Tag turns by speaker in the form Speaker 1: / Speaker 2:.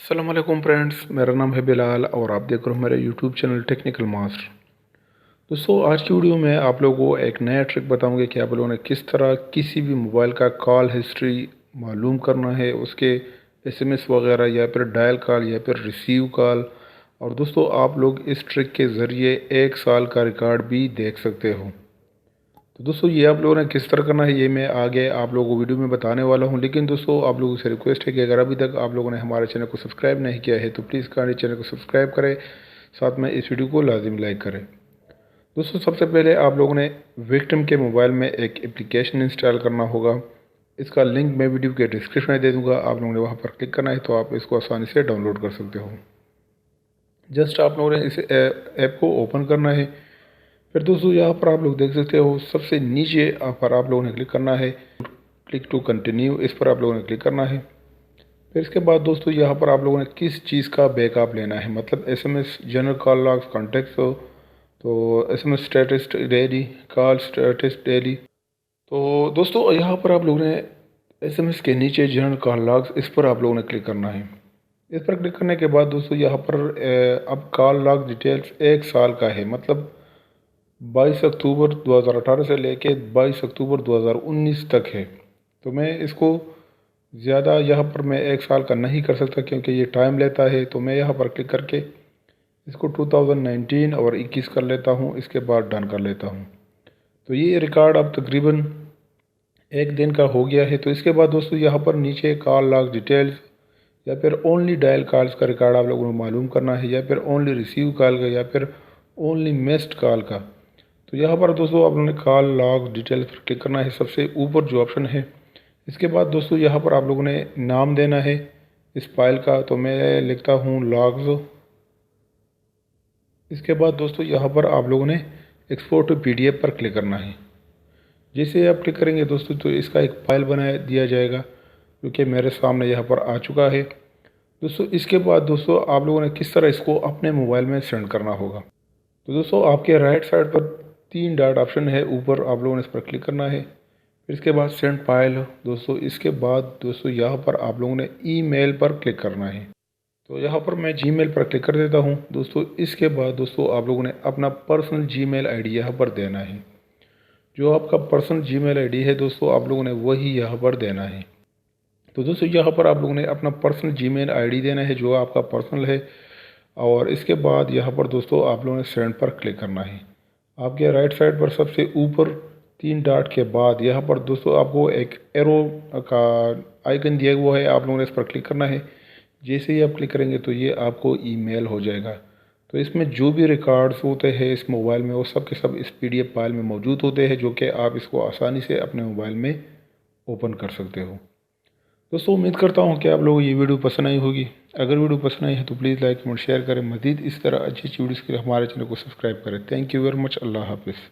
Speaker 1: अस्सलाम वालेकुम फ्रेंड्स, मेरा नाम है बिलाल और आप देख रहे हो मेरे यूट्यूब चैनल टेक्निकल मास्टर। दोस्तों, आज की वीडियो में आप लोगों को एक नया ट्रिक बताऊंगे कि आप लोगों ने किस तरह किसी भी मोबाइल का कॉल हिस्ट्री मालूम करना है, उसके एसएमएस वगैरह या फिर डायल कॉल या फिर रिसीव कॉल। और दोस्तों, आप लोग इस ट्रिक के ज़रिए 1 साल का रिकॉर्ड भी देख सकते हो। तो दोस्तों, ये आप लोगों ने किस तरह करना है ये मैं आगे आप लोगों को वीडियो में बताने वाला हूँ। लेकिन दोस्तों, आप लोगों से रिक्वेस्ट है कि अगर अभी तक आप लोगों ने हमारे चैनल को सब्सक्राइब नहीं किया है तो प्लीज़ काइंडली चैनल को सब्सक्राइब करें, साथ में इस वीडियो को लाजिम लाइक करें। दोस्तों, सबसे पहले आप लोगों ने विक्टिम के मोबाइल में एक एप्लीकेशन इंस्टॉल करना होगा। इसका लिंक मैं वीडियो के डिस्क्रिप्शन में दे दूँगा, आप लोगों ने वहाँ पर क्लिक करना है तो आप इसको आसानी से डाउनलोड कर सकते हो। जस्ट आप लोगों ने इस ऐप को ओपन करना है। फिर दोस्तों, यहाँ पर आप लोग देख सकते हो सबसे नीचे पर आप लोगों ने क्लिक करना है, क्लिक टू कंटिन्यू, इस पर आप लोगों ने क्लिक करना है। फिर इसके बाद दोस्तों, यहाँ पर आप लोगों ने किस चीज़ का बैकअप लेना है, मतलब SMS, general call logs, contacts हो तो SMS status daily, call status daily. तो दोस्तों, यहाँ पर आप लोगों ने एसएमएस के नीचे जनरल कॉल लॉग्स, इस पर आप लोगों ने क्लिक करना है। इस पर क्लिक करने के बाद दोस्तों, यहाँ पर अब कॉल लॉग डिटेल्स 1 साल का है, मतलब 22 अक्टूबर 2018 से लेके 22 अक्टूबर 2019 तक है। तो मैं इसको ज़्यादा यहाँ पर मैं 1 साल का नहीं कर सकता क्योंकि ये टाइम लेता है। तो मैं यहाँ पर क्लिक करके इसको 2019 और 21 कर लेता हूँ, इसके बाद डन कर लेता हूँ। तो ये रिकॉर्ड अब तकरीबन 1 दिन का हो गया है। तो इसके बाद दोस्तों, यहाँ पर नीचे कॉल लॉग डिटेल्स या फिर ओनली डायल कॉल्स का रिकॉर्ड आप लोगों को मालूम करना है, या फिर ओनली रिसीव कॉल का, या फिर ओनली मिस्ड कॉल का। तो यहाँ पर दोस्तों, आप लोगों ने कॉल लॉग डिटेल्स पर क्लिक करना है, सबसे ऊपर जो ऑप्शन है। इसके बाद दोस्तों, यहाँ पर आप लोगों ने नाम देना है इस फाइल का, तो मैं लिखता हूँ लॉग्स। इसके बाद दोस्तों, यहाँ पर आप लोगों ने एक्सपोर्ट टू पीडीएफ पर क्लिक करना है। जैसे आप क्लिक करेंगे दोस्तों, तो इसका एक फ़ाइल बना दिया जाएगा जो कि मेरे सामने यहाँ पर आ चुका है। दोस्तों, इसके बाद दोस्तों, आप लोगों ने किस तरह इसको अपने मोबाइल में सेंड करना होगा। तो दोस्तों, आपके राइट साइड पर 3 डॉट ऑप्शन है, ऊपर आप लोगों ने इस पर क्लिक करना है। फिर इसके बाद सेंड फाइल दोस्तों, इसके बाद दोस्तों, यहाँ पर आप लोगों ने ईमेल पर क्लिक करना है। तो यहाँ पर मैं जीमेल पर क्लिक कर देता हूँ दोस्तों। इसके बाद दोस्तों, आप लोगों ने अपना पर्सनल जीमेल आईडी यहाँ पर देना है। जो आपका पर्सनल जीमेल आईडी है दोस्तों, आप लोगों ने वही यहाँ पर देना है। तो दोस्तों, यहाँ पर आप लोगों ने अपना पर्सनल जीमेल आईडी देना है जो आपका पर्सनल है। और इसके बाद यहाँ पर दोस्तों, आप लोगों ने सेंड पर क्लिक करना है। आपके राइट साइड पर सबसे ऊपर 3 डॉट के बाद यहाँ पर दोस्तों, आपको एक एरो का आइकन दिया हुआ है, आप लोगों ने इस पर क्लिक करना है। जैसे ही आप क्लिक करेंगे तो ये आपको ईमेल हो जाएगा। तो इसमें जो भी रिकॉर्ड्स होते हैं इस मोबाइल में, वो सब के सब इस पीडीएफ फाइल में मौजूद होते हैं, जो कि आप इसको आसानी से अपने मोबाइल में ओपन कर सकते हो। दोस्तों, उम्मीद करता हूँ कि आप लोगों को ये वीडियो पसंद आई होगी। अगर वीडियो पसंद आई है तो प्लीज़ लाइक कमेंट शेयर करें। मज़ीद इस तरह अच्छी अच्छी वीडियोज़ के लिए हमारे चैनल को सब्सक्राइब करें। Thank you very much. अल्लाह हाफिज़।